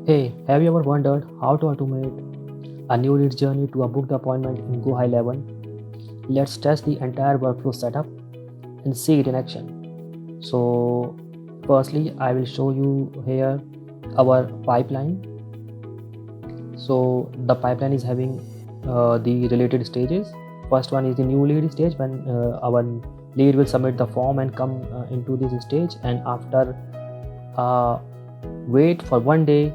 Hey, have you ever wondered how to automate a new lead journey to a booked appointment in GoHighLevel? Let's test the entire workflow setup and see it in action. So, firstly, I will show you here our pipeline. So, the pipeline is having the related stages. First one is the new lead stage, when our lead will submit the form and come into this stage, and after wait for 1 day,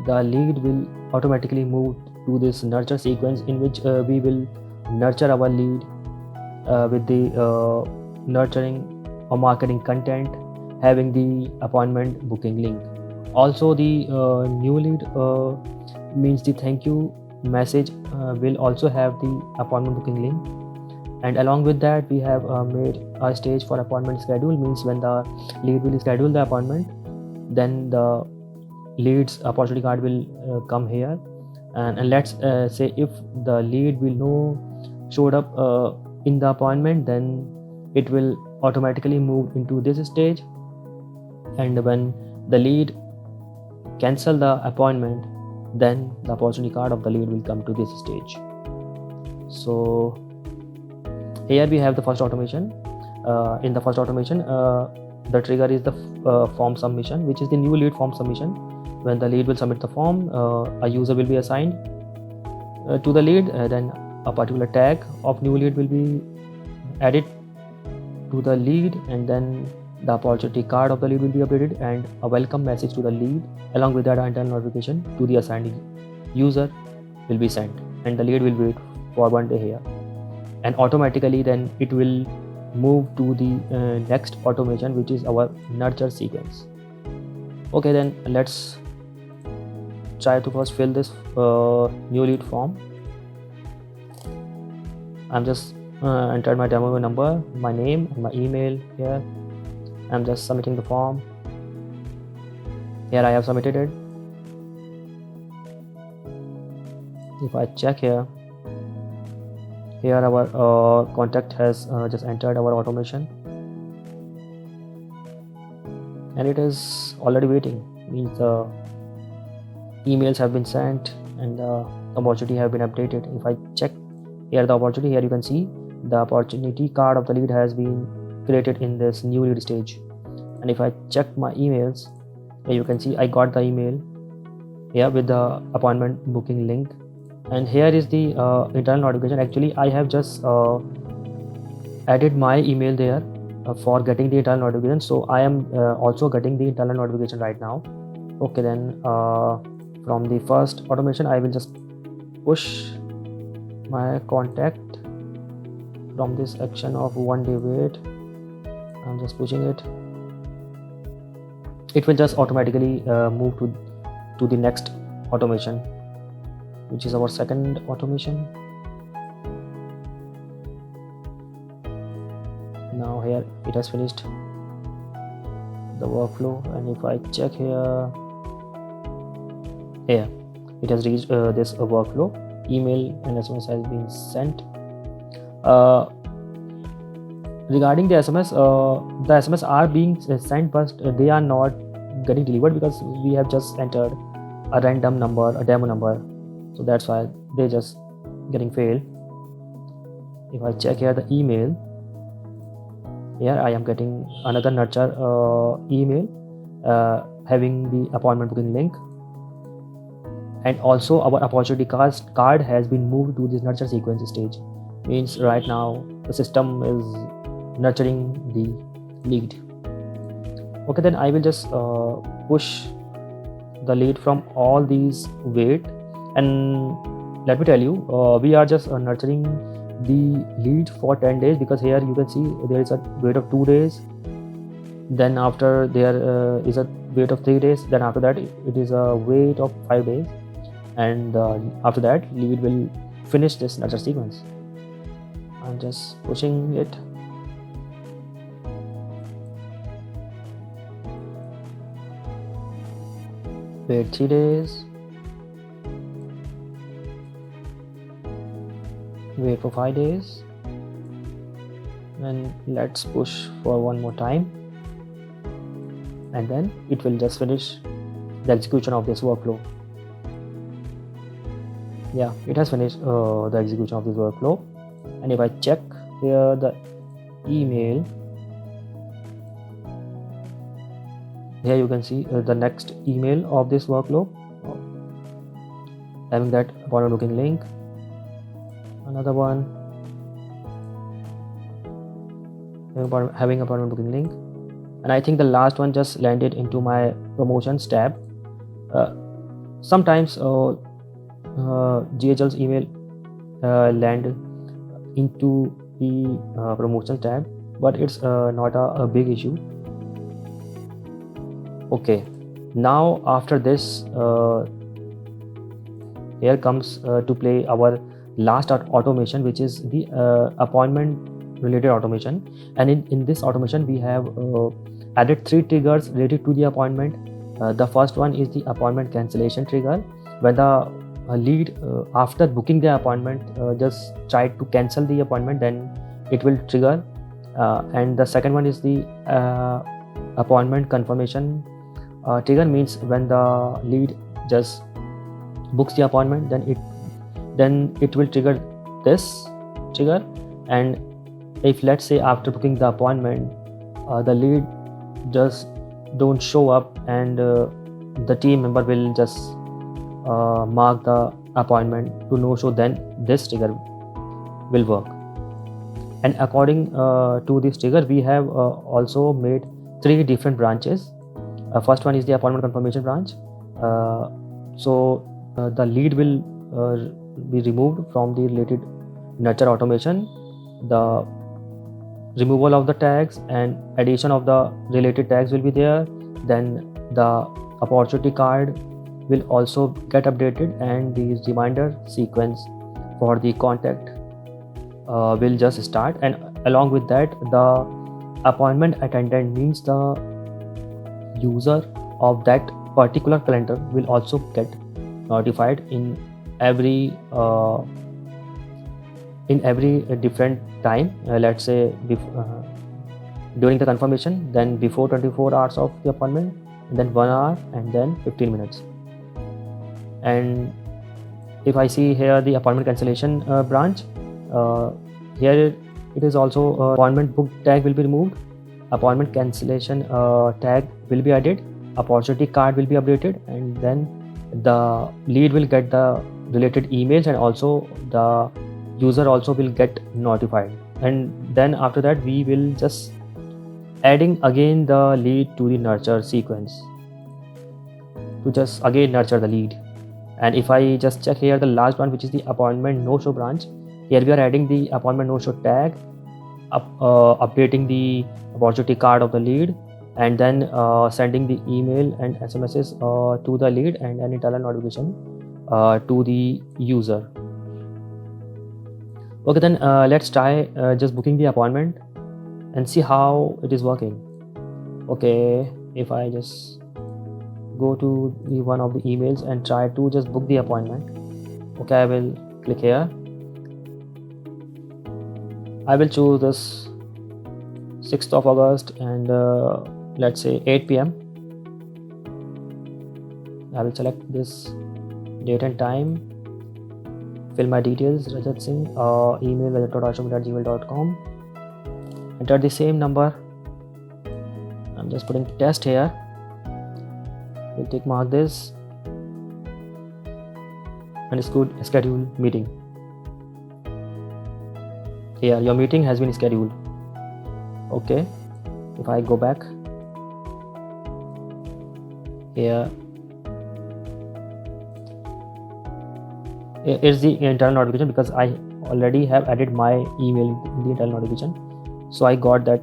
the lead will automatically move to this nurture sequence, in which we will nurture our lead with the nurturing or marketing content having the appointment booking link. Also, the new lead means the thank you message will also have the appointment booking link, and along with that we have made a stage for appointment schedule. Means when the lead will schedule the appointment, then the leads opportunity card will come here, and let's say if the lead will no showed up in the appointment, then it will automatically move into this stage, and when the lead cancel the appointment, then the opportunity card of the lead will come to this stage. So here we have the first automation. In the first automation, the trigger is the form submission, which is the new lead form submission. When the lead will submit the form, a user will be assigned to the lead, then a particular tag of new lead will be added to the lead, and then the opportunity card of the lead will be updated, and a welcome message to the lead. Along with that, an internal notification to the assigned user will be sent, and the lead will wait for 1 day here, and automatically then it will move to the next automation, which is our nurture sequence. Okay, then let's try to first fill this new lead form. I'm just entered my demo number, my name, and my email here. I'm just submitting the form. Here I have submitted it. If I check here our contact has just entered our automation, and it is already waiting. Means the emails have been sent and the opportunity have been updated. If I check here the opportunity, here you can see the opportunity card of the lead has been created in this new lead stage. And if I check my emails, here you can see I got the email here with the appointment booking link, and here is the internal notification. Actually, I have just added my email there for getting the internal notification, so I am also getting the internal notification right now. Okay, then from the first automation, I will just push my contact from this action of 1 day wait. I'm just pushing it. It will just automatically move to the next automation, which is our second automation. Now here it has finished the workflow, and if I check here it has reached this workflow. Email and SMS has been sent. Regarding the SMS, the SMS are being sent, but they are not getting delivered because we have just entered a random number, a demo number, so that's why they just getting failed. If I check here the email, here I am getting another nurture email having the appointment booking link, and also our opportunity card has been moved to this nurture sequence stage. Means right now the system is nurturing the lead. Okay, then I will just push the lead from all these wait, and let me tell you, we are just nurturing the lead for 10 days, because here you can see there is a wait of 2 days, then after there is a wait of 3 days, then after that it is a wait of 5 days, and after that lead will finish this nurture sequence. I'm just pushing it. Wait 3 days, wait for 5 days, and let's push for one more time, and then it will just finish the execution of this workflow. Yeah, it has finished the execution of this workflow. And if I check here the email, here you can see the next email of this workflow having that appointment booking link, another one having appointment booking link, and I think the last one just landed into my promotions tab. Sometimes GHL's email land into the promotions tab, but it's not a big issue. Okay, now after this here comes to play our last automation, which is the appointment related automation. And in this automation we have added 3 triggers related to the appointment. The first one is the appointment cancellation trigger. When the lead after booking the appointment just try to cancel the appointment, then it will trigger. And the second one is the appointment confirmation trigger, means when the lead just books the appointment, then it will trigger this trigger. And if let's say after booking the appointment the lead just don't show up, and the team member will just mark the appointment to no show, then this trigger will work. And according to this trigger, we have also made 3 different branches. First one is the appointment confirmation branch. So the lead will be removed from the related nurture automation. The removal of the tags and addition of the related tags will be there. Then the opportunity card will also get updated, and the reminder sequence for the contact will just start. And along with that, the appointment attendant, means the user of that particular calendar, will also get notified in every different time. Let's say during the confirmation, then before 24 hours of the appointment, and then 1 hour, and then 15 minutes. And if I see here the appointment cancellation branch, here it is also appointment book tag will be removed, appointment cancellation tag will be added, opportunity card will be updated, and then the lead will get the related emails, and also the user also will get notified. And then after that we will just adding again the lead to the nurture sequence to just again nurture the lead. And if I just check here the last one, which is the appointment no show branch, here we are adding the appointment no show tag, updating the opportunity card of the lead, and then sending the email and SMSs to the lead, and an internal notification to the user. Okay, then let's try just booking the appointment and see how it is working. Okay, if I just go to the one of the emails and try to just book the appointment. Okay, I will click here. I will choose this 6th of August and let's say 8 p.m. I will select this date and time, fill my details, Rajat Singh, email rajat.ashram@gmail.com, enter the same number. I'm just putting test here. We'll tick mark this and schedule meeting. Here your meeting has been scheduled. Okay, if I go back here, is the internal notification, because I already have added my email in the internal notification. So I got that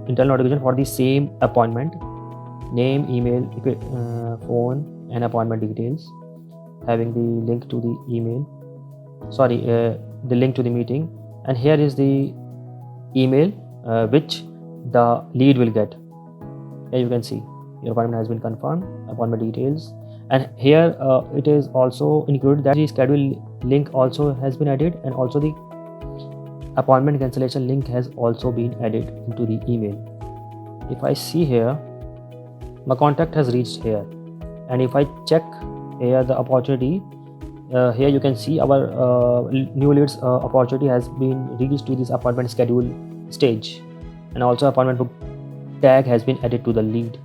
internal notification for the same appointment, name, email, phone, and appointment details, having the link to the email, the link to the meeting. And here is the email which the lead will get. Here you can see your appointment has been confirmed, appointment details, and here it is also included that the schedule link also has been added, and also the appointment cancellation link has also been added into the email. If I see here, my contact has reached here, and if I check here the opportunity, here you can see our new leads opportunity has been reached to this appointment schedule stage, and also appointment book tag has been added to the lead.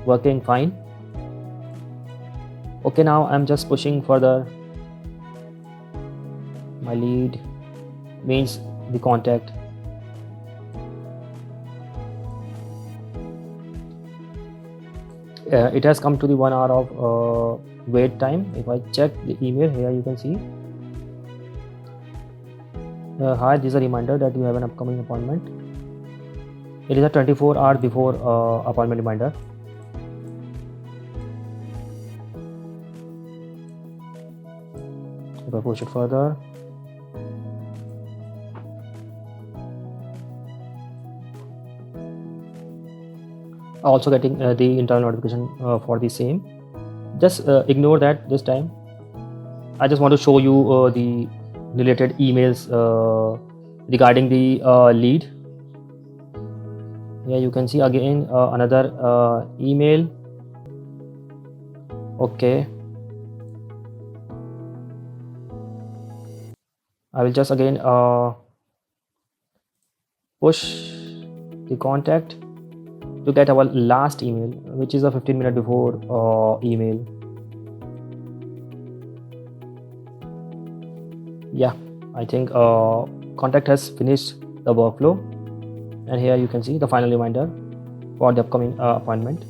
Working fine. Okay, now I'm just pushing further. My lead means the contact. It has come to the 1 hour of wait time. If I check the email here, you can see, hi, this is a reminder that you have an upcoming appointment. It is a 24 hours before appointment reminder. If I push it further, also getting the internal notification for the same. Just ignore that this time. I just want to show you the related emails regarding the lead. Here you can see again another email. Okay, I will just again push the contact to get our last email, which is a 15-minute before email. Yeah, I think contact has finished the workflow, and here you can see the final reminder for the upcoming appointment,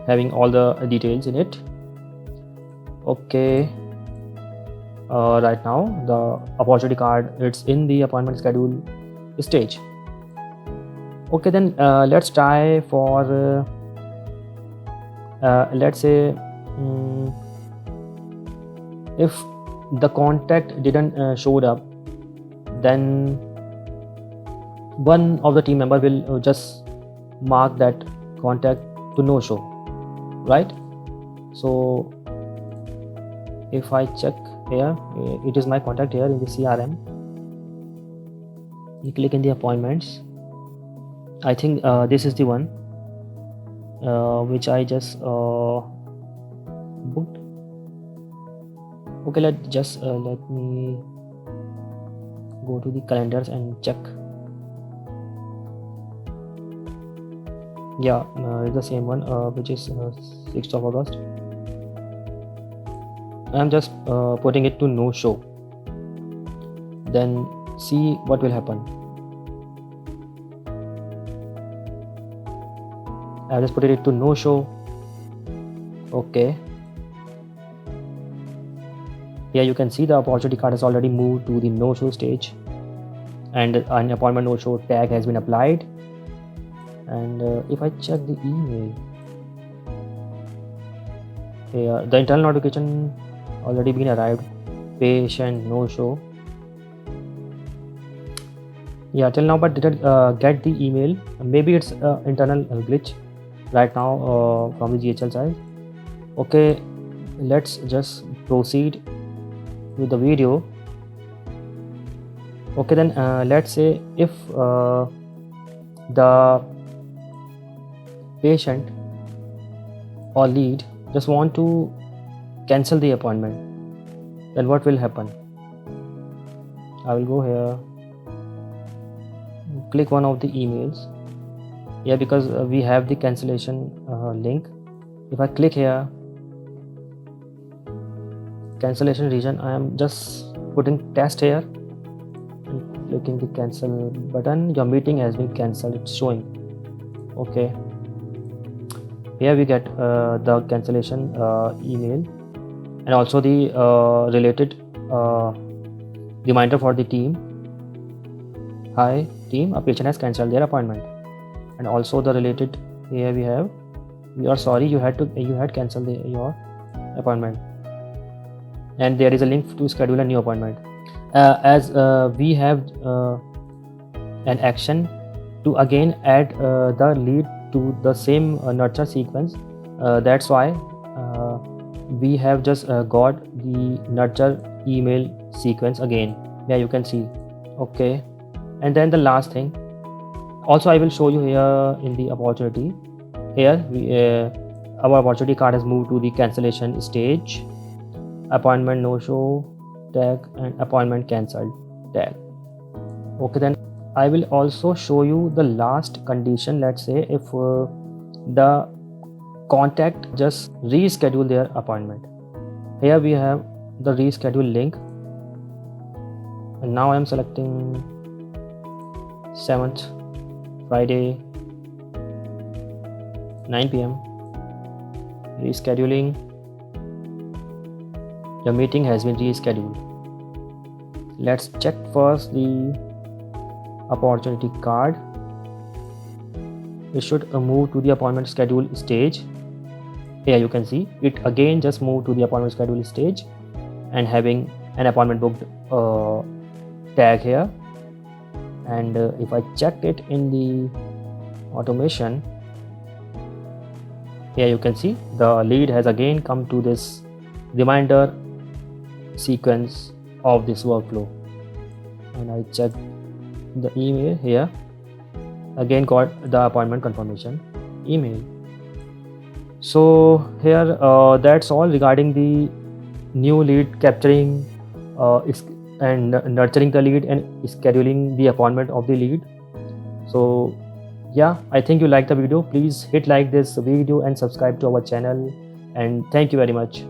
having all the details in it. Okay, right now the opportunity card, it's in the appointment schedule stage. Okay, then let's try for let's say if the contact didn't showed up, then one of the team member will just mark that contact to no show, right? So if I check here, it is my contact here in the CRM. You click in the appointments. I think this is the one which I just booked. Okay, let me go to the calendars and check. Yeah, it's the same one, which is 6th of August. I'm just putting it to no show. Then see what will happen. I just put it to no show. Okay. Here you can see the opportunity card has already moved to the no show stage, and an appointment no show tag has been applied. And if I check the email here, the internal notification already been arrived, patient no show. Yeah, till now but didn't get the email. Maybe it's internal glitch right now from the GHL side. Okay, let's just proceed with the video. Okay, then let's say if the patient or lead just want to cancel the appointment, then what will happen? I will go here, click one of the emails. Yeah, because we have the cancellation link. If I click here, cancellation region, I am just putting test here and clicking the cancel button. Your meeting has been cancelled, it's showing. Okay, here we get the cancellation email, and also the related reminder for the team. Hi team, a patient has cancelled their appointment. And also the related, here we have, we are sorry you had cancelled your appointment, and there is a link to schedule a new appointment. As we have an action to again add the lead to the same nurture sequence, that's why we have just got the nurture email sequence again. Yeah, you can see. Okay, and then the last thing also I will show you here in the opportunity. Here we our opportunity card has moved to the cancellation stage, appointment no show tag and appointment cancelled tag. Okay, then I will also show you the last condition. Let's say if the contact just reschedule their appointment. Here we have the reschedule link, and now I am selecting 7th Friday 9 p.m. rescheduling. The meeting has been rescheduled. Let's check first the opportunity card. It should move to the appointment schedule stage. Here you can see it again just moved to the appointment schedule stage and having an appointment booked tag here. And if I check it in the automation, here you can see the lead has again come to this reminder sequence of this workflow. And I check the email here, again got the appointment confirmation email. So here that's all regarding the new lead capturing and nurturing the lead and scheduling the appointment of the lead. So yeah, I think you like the video. Please hit like this video and subscribe to our channel, and thank you very much.